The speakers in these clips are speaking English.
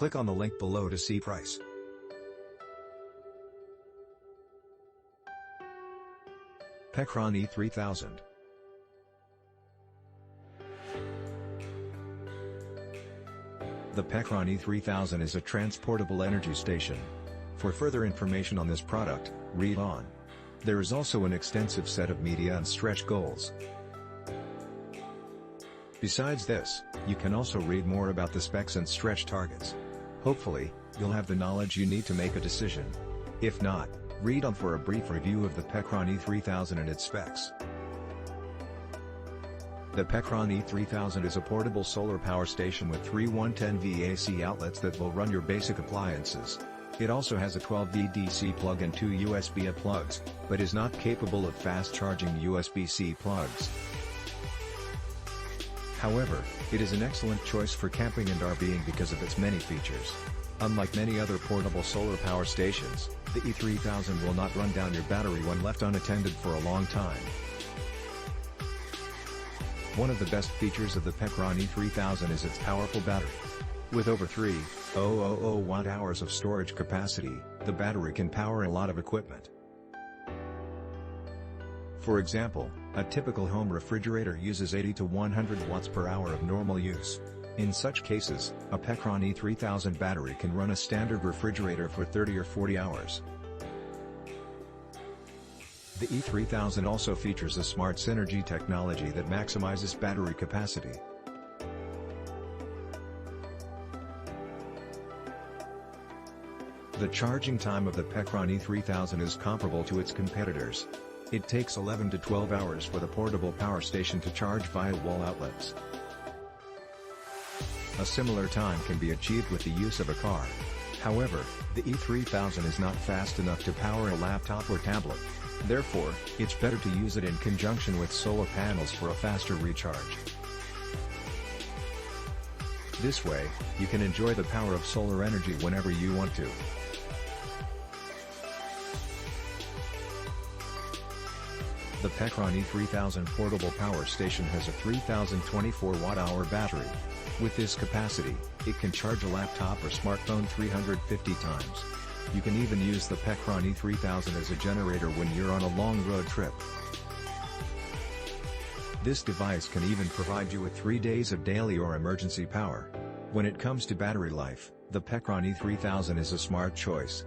Click on the link below to see price. PECRON E3000. The PECRON E3000 is a transportable energy station. For further information on this product, read on. There is also an extensive set of media and stretch goals. Besides this, you can also read more about the specs and stretch targets. Hopefully, you'll have the knowledge you need to make a decision. If not, read on for a brief review of the PECRON E3000 and its specs. The PECRON E3000 is a portable solar power station with 3 110V AC outlets that will run your basic appliances. It also has a 12V DC plug and 2 USB-A plugs, but is not capable of fast-charging USB-C plugs. However, it is an excellent choice for camping and RVing because of its many features. Unlike many other portable solar power stations, the E3000 will not run down your battery when left unattended for a long time. One of the best features of the PECRON E3000 is its powerful battery. With over 3,000 watt-hours of storage capacity, the battery can power a lot of equipment. For example, a typical home refrigerator uses 80 to 100 watts per hour of normal use. In such cases, a PECRON E3000 battery can run a standard refrigerator for 30 or 40 hours. The E3000 also features a smart synergy technology that maximizes battery capacity. The charging time of the PECRON E3000 is comparable to its competitors. It takes 11 to 12 hours for the portable power station to charge via wall outlets. A similar time can be achieved with the use of a car. However, the E3000 is not fast enough to power a laptop or tablet. Therefore, it's better to use it in conjunction with solar panels for a faster recharge. This way, you can enjoy the power of solar energy whenever you want to. The PECRON E3000 portable power station has a 3024 watt-hour battery. With this capacity, it can charge a laptop or smartphone 350 times. You can even use the PECRON E3000 as a generator when you're on a long road trip. This device can even provide you with 3 days of daily or emergency power. When it comes to battery life, the PECRON E3000 is a smart choice.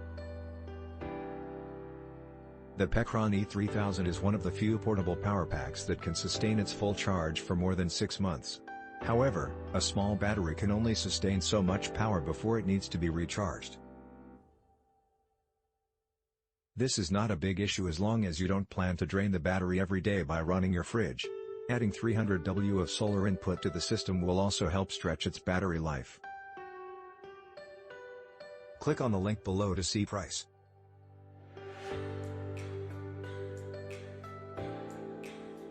The PECRON E3000 is one of the few portable power packs that can sustain its full charge for more than 6 months. However, a small battery can only sustain so much power before it needs to be recharged. This is not a big issue as long as you don't plan to drain the battery every day by running your fridge. Adding 300W of solar input to the system will also help stretch its battery life. Click on the link below to see price.